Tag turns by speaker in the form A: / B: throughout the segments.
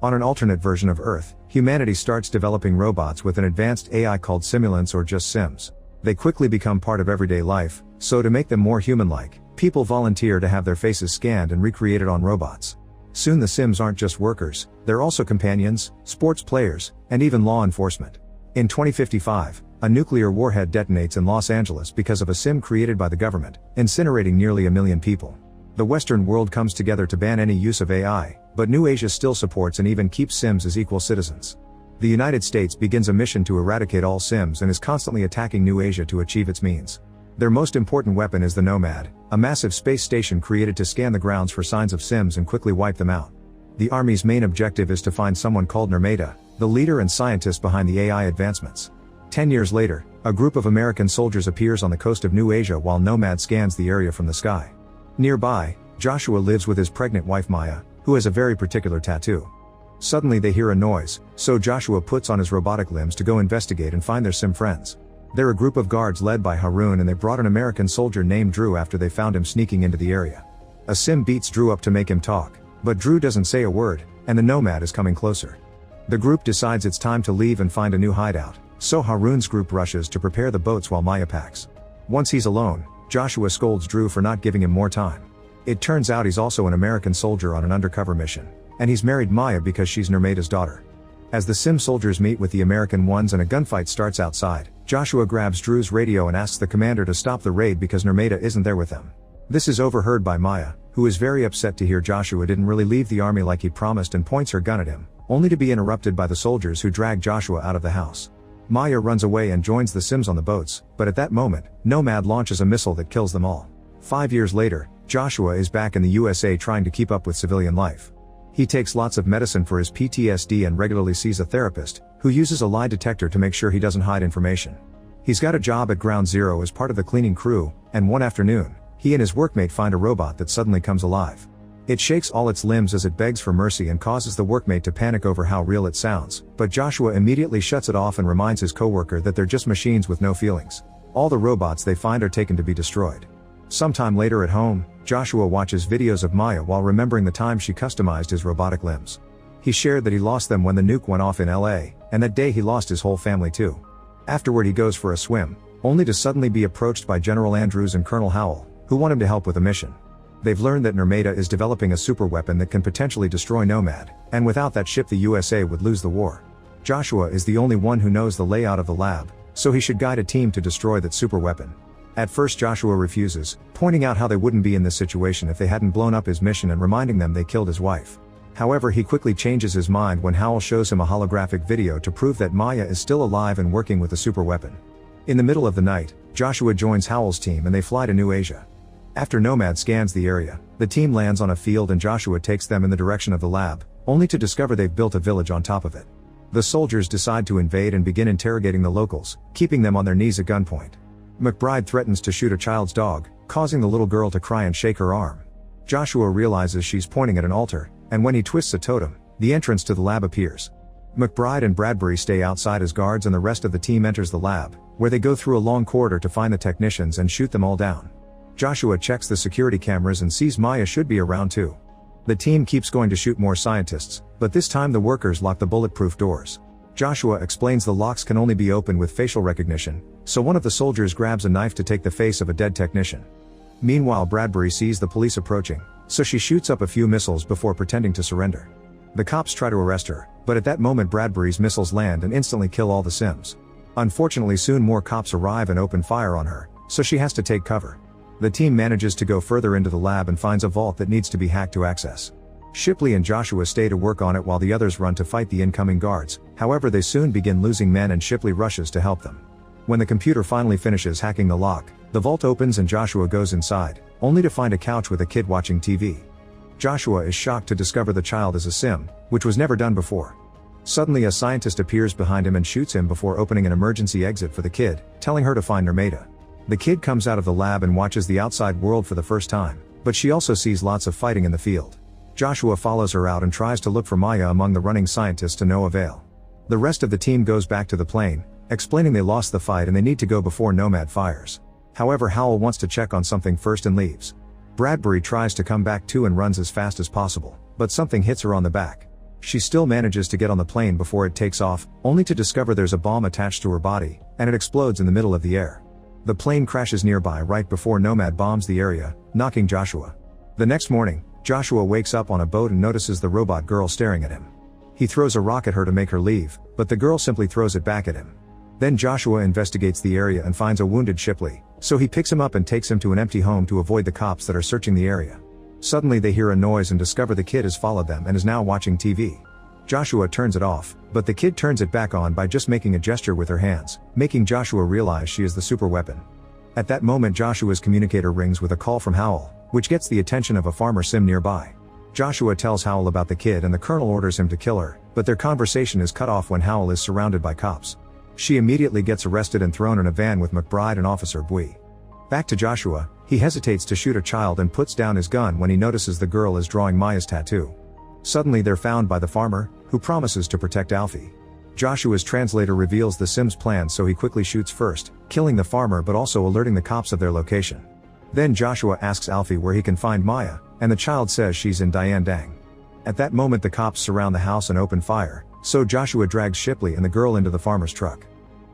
A: On an alternate version of Earth, humanity starts developing robots with an advanced AI called simulants or just Sims. They quickly become part of everyday life, so to make them more human-like, people volunteer to have their faces scanned and recreated on robots. Soon the Sims aren't just workers, they're also companions, sports players, and even law enforcement. In 2055, a nuclear warhead detonates in Los Angeles because of a Sim created by the government, incinerating nearly 1 million people. The Western world comes together to ban any use of AI, but New Asia still supports and even keeps Sims as equal citizens. The United States begins a mission to eradicate all Sims and is constantly attacking New Asia to achieve its means. Their most important weapon is the Nomad, a massive space station created to scan the grounds for signs of Sims and quickly wipe them out. The Army's main objective is to find someone called Nurmeda, the leader and scientist behind the AI advancements. 10 years later, a group of American soldiers appears on the coast of New Asia while Nomad scans the area from the sky. Nearby, Joshua lives with his pregnant wife Maya, who has a very particular tattoo. Suddenly they hear a noise, so Joshua puts on his robotic limbs to go investigate and find their Sim friends. They're a group of guards led by Harun and they brought an American soldier named Drew after they found him sneaking into the area. A Sim beats Drew up to make him talk, but Drew doesn't say a word, and the Nomad is coming closer. The group decides it's time to leave and find a new hideout, so Harun's group rushes to prepare the boats while Maya packs. Once he's alone, Joshua scolds Drew for not giving him more time. It turns out he's also an American soldier on an undercover mission, and he's married Maya because she's Nurmeda's daughter. As the Sim soldiers meet with the American ones and a gunfight starts outside, Joshua grabs Drew's radio and asks the commander to stop the raid because Nurmeda isn't there with them. This is overheard by Maya, who is very upset to hear Joshua didn't really leave the army like he promised and points her gun at him, only to be interrupted by the soldiers who drag Joshua out of the house. Maya runs away and joins the Sims on the boats, but at that moment, Nomad launches a missile that kills them all. 5 years later, Joshua is back in the USA trying to keep up with civilian life. He takes lots of medicine for his PTSD and regularly sees a therapist, who uses a lie detector to make sure he doesn't hide information. He's got a job at Ground Zero as part of the cleaning crew, and one afternoon, he and his workmate find a robot that suddenly comes alive. It shakes all its limbs as it begs for mercy and causes the workmate to panic over how real it sounds, but Joshua immediately shuts it off and reminds his coworker that they're just machines with no feelings. All the robots they find are taken to be destroyed. Sometime later at home, Joshua watches videos of Maya while remembering the time she customized his robotic limbs. He shared that he lost them when the nuke went off in LA, and that day he lost his whole family too. Afterward he goes for a swim, only to suddenly be approached by General Andrews and Colonel Howell, who want him to help with a mission. They've learned that Nurmeda is developing a super weapon that can potentially destroy Nomad, and without that ship the USA would lose the war. Joshua is the only one who knows the layout of the lab, so he should guide a team to destroy that super weapon. At first Joshua refuses, pointing out how they wouldn't be in this situation if they hadn't blown up his mission and reminding them they killed his wife. However, he quickly changes his mind when Howell shows him a holographic video to prove that Maya is still alive and working with the super weapon. In the middle of the night, Joshua joins Howell's team and they fly to New Asia. After Nomad scans the area, the team lands on a field and Joshua takes them in the direction of the lab, only to discover they've built a village on top of it. The soldiers decide to invade and begin interrogating the locals, keeping them on their knees at gunpoint. McBride threatens to shoot a child's dog, causing the little girl to cry and shake her arm. Joshua realizes she's pointing at an altar, and when he twists a totem, the entrance to the lab appears. McBride and Bradbury stay outside as guards and the rest of the team enters the lab, where they go through a long corridor to find the technicians and shoot them all down. Joshua checks the security cameras and sees Maya should be around too. The team keeps going to shoot more scientists, but this time the workers lock the bulletproof doors. Joshua explains the locks can only be opened with facial recognition, so one of the soldiers grabs a knife to take the face of a dead technician. Meanwhile, Bradbury sees the police approaching, so she shoots up a few missiles before pretending to surrender. The cops try to arrest her, but at that moment Bradbury's missiles land and instantly kill all the Sims. Unfortunately, soon more cops arrive and open fire on her, so she has to take cover. The team manages to go further into the lab and finds a vault that needs to be hacked to access. Shipley and Joshua stay to work on it while the others run to fight the incoming guards, however they soon begin losing men and Shipley rushes to help them. When the computer finally finishes hacking the lock, the vault opens and Joshua goes inside, only to find a couch with a kid watching TV. Joshua is shocked to discover the child is a Sim, which was never done before. Suddenly a scientist appears behind him and shoots him before opening an emergency exit for the kid, telling her to find Nurmeda. The kid comes out of the lab and watches the outside world for the first time, but she also sees lots of fighting in the field. Joshua follows her out and tries to look for Maya among the running scientists to no avail. The rest of the team goes back to the plane, explaining they lost the fight and they need to go before Nomad fires. However, Howell wants to check on something first and leaves. Bradbury tries to come back too and runs as fast as possible, but something hits her on the back. She still manages to get on the plane before it takes off, only to discover there's a bomb attached to her body, and it explodes in the middle of the air. The plane crashes nearby right before Nomad bombs the area, knocking Joshua. The next morning, Joshua wakes up on a boat and notices the robot girl staring at him. He throws a rock at her to make her leave, but the girl simply throws it back at him. Then Joshua investigates the area and finds a wounded Shipley, so he picks him up and takes him to an empty home to avoid the cops that are searching the area. Suddenly they hear a noise and discover the kid has followed them and is now watching TV. Joshua turns it off, but the kid turns it back on by just making a gesture with her hands, making Joshua realize she is the super weapon. At that moment Joshua's communicator rings with a call from Howell, which gets the attention of a farmer sim nearby. Joshua tells Howell about the kid and the colonel orders him to kill her, but their conversation is cut off when Howell is surrounded by cops. She immediately gets arrested and thrown in a van with McBride and Officer Bui. Back to Joshua, he hesitates to shoot a child and puts down his gun when he notices the girl is drawing Maya's tattoo. Suddenly they're found by the farmer, who promises to protect Alfie. Joshua's translator reveals the Sim's plan, so he quickly shoots first, killing the farmer but also alerting the cops of their location. Then Joshua asks Alfie where he can find Maya, and the child says she's in Dian Dang. At that moment the cops surround the house and open fire, so Joshua drags Shipley and the girl into the farmer's truck.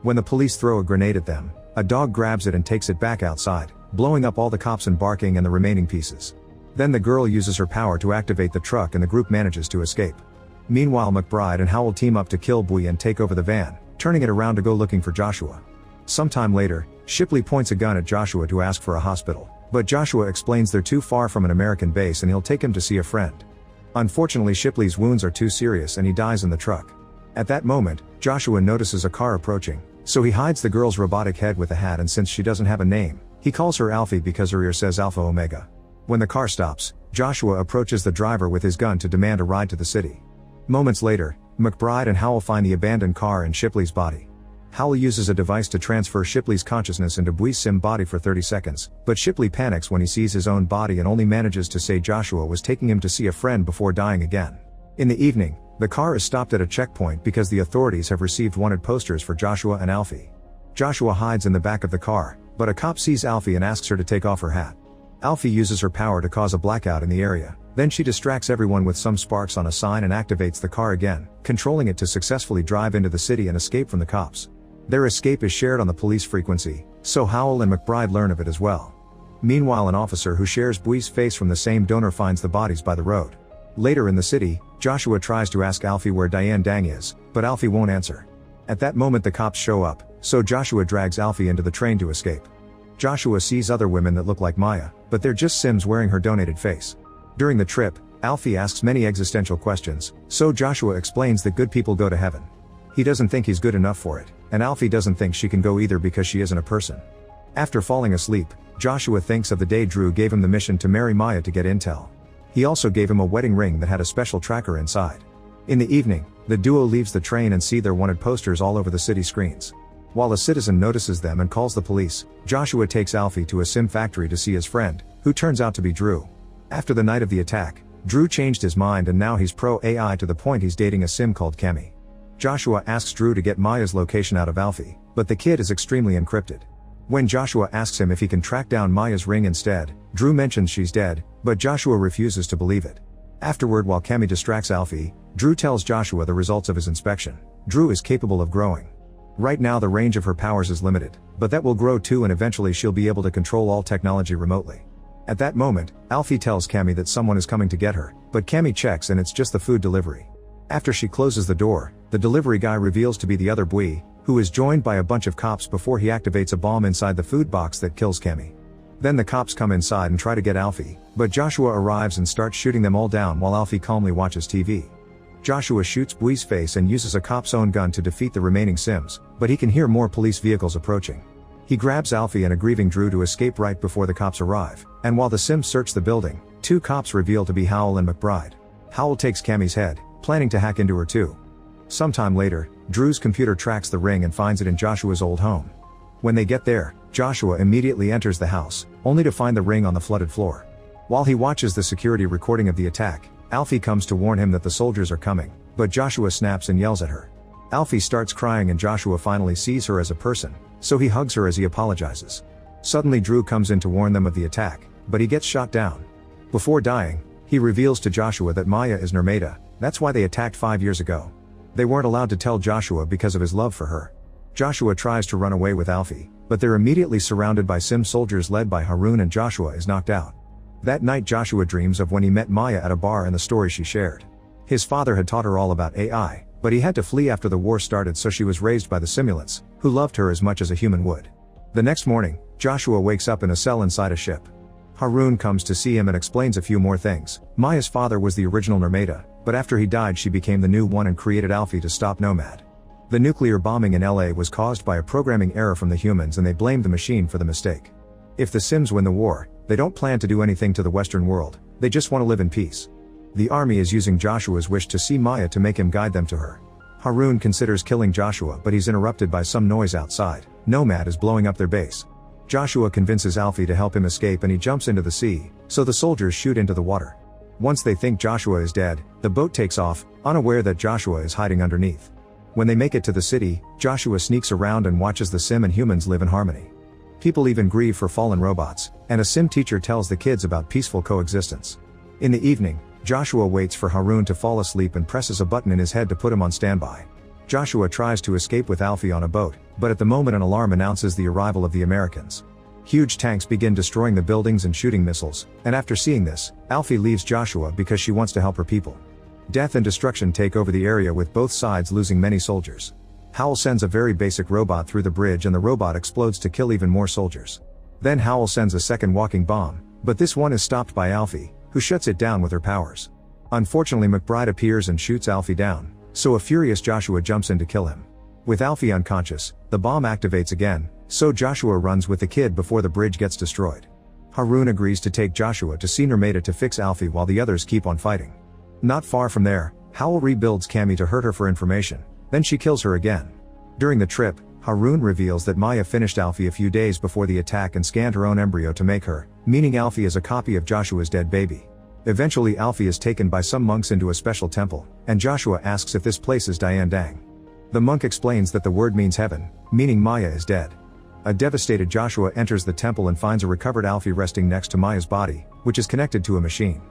A: When the police throw a grenade at them, a dog grabs it and takes it back outside, blowing up all the cops and barking and the remaining pieces. Then the girl uses her power to activate the truck and the group manages to escape. Meanwhile McBride and Howell team up to kill Bui and take over the van, turning it around to go looking for Joshua. Sometime later, Shipley points a gun at Joshua to ask for a hospital, but Joshua explains they're too far from an American base and he'll take him to see a friend. Unfortunately Shipley's wounds are too serious and he dies in the truck. At that moment, Joshua notices a car approaching, so he hides the girl's robotic head with a hat, and since she doesn't have a name, he calls her Alfie because her ear says Alpha Omega. When the car stops, Joshua approaches the driver with his gun to demand a ride to the city. Moments later, McBride and Howell find the abandoned car and Shipley's body. Howell uses a device to transfer Shipley's consciousness into Bui's sim body for 30 seconds, but Shipley panics when he sees his own body and only manages to say Joshua was taking him to see a friend before dying again. In the evening, the car is stopped at a checkpoint because the authorities have received wanted posters for Joshua and Alfie. Joshua hides in the back of the car, but a cop sees Alfie and asks her to take off her hat. Alfie uses her power to cause a blackout in the area, then she distracts everyone with some sparks on a sign and activates the car again, controlling it to successfully drive into the city and escape from the cops. Their escape is shared on the police frequency, so Howell and McBride learn of it as well. Meanwhile an officer who shares Bui's face from the same donor finds the bodies by the road. Later in the city, Joshua tries to ask Alfie where Dian Dang is, but Alfie won't answer. At that moment the cops show up, so Joshua drags Alfie into the train to escape. Joshua sees other women that look like Maya, but they're just Sims wearing her donated face. During the trip, Alfie asks many existential questions, so Joshua explains that good people go to heaven. He doesn't think he's good enough for it, and Alfie doesn't think she can go either because she isn't a person. After falling asleep, Joshua thinks of the day Drew gave him the mission to marry Maya to get intel. He also gave him a wedding ring that had a special tracker inside. In the evening, the duo leaves the train and see their wanted posters all over the city screens. While a citizen notices them and calls the police, Joshua takes Alfie to a sim factory to see his friend, who turns out to be Drew. After the night of the attack, Drew changed his mind and now he's pro-AI to the point he's dating a sim called Kemi. Joshua asks Drew to get Maya's location out of Alfie, but the kid is extremely encrypted. When Joshua asks him if he can track down Maya's ring instead, Drew mentions she's dead, but Joshua refuses to believe it. Afterward, while Kemi distracts Alfie, Drew tells Joshua the results of his inspection. Drew is capable of growing. Right now the range of her powers is limited, but that will grow too and eventually she'll be able to control all technology remotely. At that moment, Alfie tells Kemi that someone is coming to get her, but Kemi checks and it's just the food delivery. After she closes the door, the delivery guy reveals to be the other Bui, who is joined by a bunch of cops before he activates a bomb inside the food box that kills Kemi. Then the cops come inside and try to get Alfie, but Joshua arrives and starts shooting them all down while Alfie calmly watches TV. Joshua shoots Bui's face and uses a cop's own gun to defeat the remaining Sims, but he can hear more police vehicles approaching. He grabs Alfie and a grieving Drew to escape right before the cops arrive, and while the Sims search the building, two cops reveal to be Howell and McBride. Howell takes Kemi's head, planning to hack into her too. Sometime later, Drew's computer tracks the ring and finds it in Joshua's old home. When they get there, Joshua immediately enters the house, only to find the ring on the flooded floor. While he watches the security recording of the attack, Alfie comes to warn him that the soldiers are coming, but Joshua snaps and yells at her. Alfie starts crying and Joshua finally sees her as a person, so he hugs her as he apologizes. Suddenly Drew comes in to warn them of the attack, but he gets shot down. Before dying, he reveals to Joshua that Maya is Nirmata, That's why they attacked 5 years ago. They weren't allowed to tell Joshua because of his love for her. Joshua tries to run away with Alfie, but they're immediately surrounded by Sim soldiers led by Haroon, and Joshua is knocked out. That night Joshua dreams of when he met Maya at a bar and the story she shared. His father had taught her all about AI, but he had to flee after the war started, so she was raised by the simulants, who loved her as much as a human would. The next morning, Joshua wakes up in a cell inside a ship. Haroon comes to see him and explains a few more things. Maya's father was the original Nurmeda, but after he died she became the new one and created Alfie to stop Nomad. The nuclear bombing in LA was caused by a programming error from the humans, and they blamed the machine for the mistake. If the Sims win the war, they don't plan to do anything to the Western world, they just want to live in peace. The army is using Joshua's wish to see Maya to make him guide them to her. Haroon considers killing Joshua, but he's interrupted by some noise outside. Nomad is blowing up their base. Joshua convinces Alfie to help him escape and he jumps into the sea, so the soldiers shoot into the water. Once they think Joshua is dead, the boat takes off, unaware that Joshua is hiding underneath. When they make it to the city, Joshua sneaks around and watches the Sim and humans live in harmony. People even grieve for fallen robots, and a Sim teacher tells the kids about peaceful coexistence. In the evening, Joshua waits for Haroon to fall asleep and presses a button in his head to put him on standby. Joshua tries to escape with Alfie on a boat, but at the moment an alarm announces the arrival of the Americans. Huge tanks begin destroying the buildings and shooting missiles, and after seeing this, Alfie leaves Joshua because she wants to help her people. Death and destruction take over the area, with both sides losing many soldiers. Howl sends a very basic robot through the bridge and the robot explodes to kill even more soldiers. Then Howl sends a second walking bomb, but this one is stopped by Alfie, who shuts it down with her powers. Unfortunately, McBride appears and shoots Alfie down, so a furious Joshua jumps in to kill him. With Alfie unconscious, the bomb activates again, so Joshua runs with the kid before the bridge gets destroyed. Haroon agrees to take Joshua to see Nurmeda to fix Alfie while the others keep on fighting. Not far from there, Howl rebuilds Cammy to hurt her for information, then she kills her again. During the trip, Haroon reveals that Maya finished Alfie a few days before the attack and scanned her own embryo to make her, meaning Alfie is a copy of Joshua's dead baby. Eventually Alfie is taken by some monks into a special temple, and Joshua asks if this place is Dian Dang. The monk explains that the word means heaven, meaning Maya is dead. A devastated Joshua enters the temple and finds a recovered Alfie resting next to Maya's body, which is connected to a machine.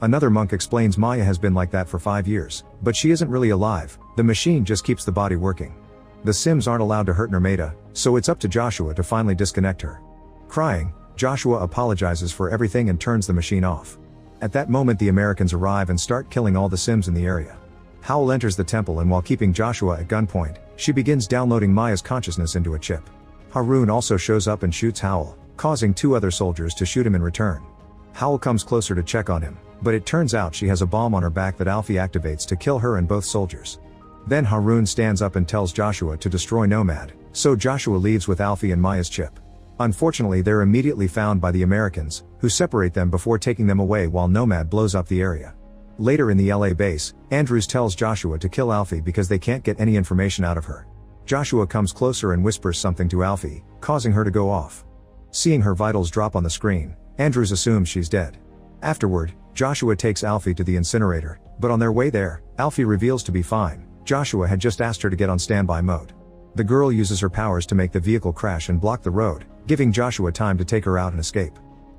A: Another monk explains Maya has been like that for 5 years, but she isn't really alive, the machine just keeps the body working. The Sims aren't allowed to hurt Nurmeda, so it's up to Joshua to finally disconnect her. Crying, Joshua apologizes for everything and turns the machine off. At that moment the Americans arrive and start killing all the Sims in the area. Howl enters the temple and while keeping Joshua at gunpoint, she begins downloading Maya's consciousness into a chip. Haroon also shows up and shoots Howl, causing 2 other soldiers to shoot him in return. Howl comes closer to check on him, but it turns out she has a bomb on her back that Alfie activates to kill her and both soldiers. Then Haroon stands up and tells Joshua to destroy Nomad, so Joshua leaves with Alfie and Maya's chip. Unfortunately they're immediately found by the Americans, who separate them before taking them away while Nomad blows up the area. Later in the LA base, Andrews tells Joshua to kill Alfie because they can't get any information out of her. Joshua comes closer and whispers something to Alfie, causing her to go off. Seeing her vitals drop on the screen, Andrews assumes she's dead. Afterward, Joshua takes Alfie to the incinerator, but on their way there, Alfie reveals to be fine. Joshua had just asked her to get on standby mode. The girl uses her powers to make the vehicle crash and block the road, giving Joshua time to take her out and escape.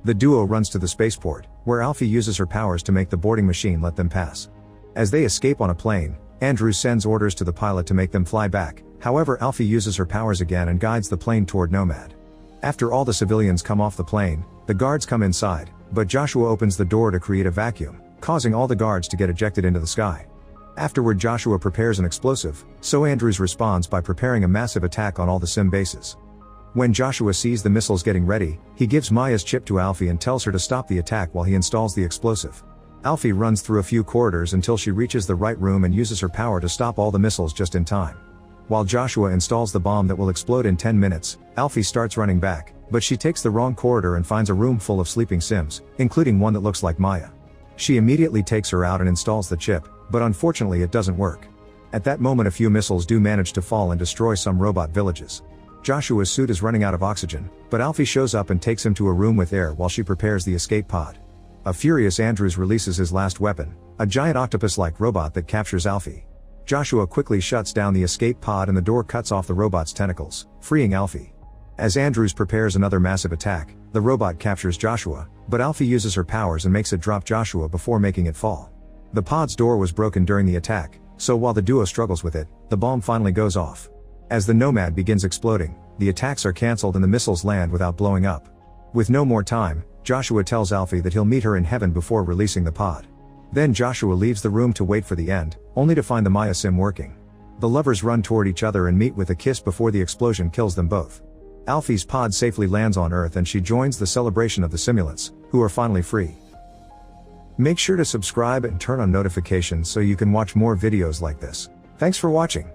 A: The duo runs to the spaceport, where Alfie uses her powers to make the boarding machine let them pass. As they escape on a plane, Andrews sends orders to the pilot to make them fly back, however Alfie uses her powers again and guides the plane toward Nomad. After all the civilians come off the plane, the guards come inside, but Joshua opens the door to create a vacuum, causing all the guards to get ejected into the sky. Afterward Joshua prepares an explosive, so Andrews responds by preparing a massive attack on all the Sim bases. When Joshua sees the missiles getting ready, he gives Maya's chip to Alfie and tells her to stop the attack while he installs the explosive. Alfie runs through a few corridors until she reaches the right room and uses her power to stop all the missiles just in time. While Joshua installs the bomb that will explode in 10 minutes, Alfie starts running back, but she takes the wrong corridor and finds a room full of sleeping Sims, including one that looks like Maya. She immediately takes her out and installs the chip, but unfortunately it doesn't work. At that moment a few missiles do manage to fall and destroy some robot villages. Joshua's suit is running out of oxygen, but Alfie shows up and takes him to a room with air while she prepares the escape pod. A furious Andrews releases his last weapon, a giant octopus-like robot that captures Alfie. Joshua quickly shuts down the escape pod and the door cuts off the robot's tentacles, freeing Alfie. As Andrews prepares another massive attack, the robot captures Joshua, but Alfie uses her powers and makes it drop Joshua before making it fall. The pod's door was broken during the attack, so while the duo struggles with it, the bomb finally goes off. As the Nomad begins exploding, the attacks are cancelled and the missiles land without blowing up. With no more time, Joshua tells Alfie that he'll meet her in heaven before releasing the pod. Then Joshua leaves the room to wait for the end, only to find the Maya sim working. The lovers run toward each other and meet with a kiss before the explosion kills them both. Alfie's pod safely lands on Earth and she joins the celebration of the simulants, who are finally free. Make sure to subscribe and turn on notifications so you can watch more videos like this. Thanks for watching.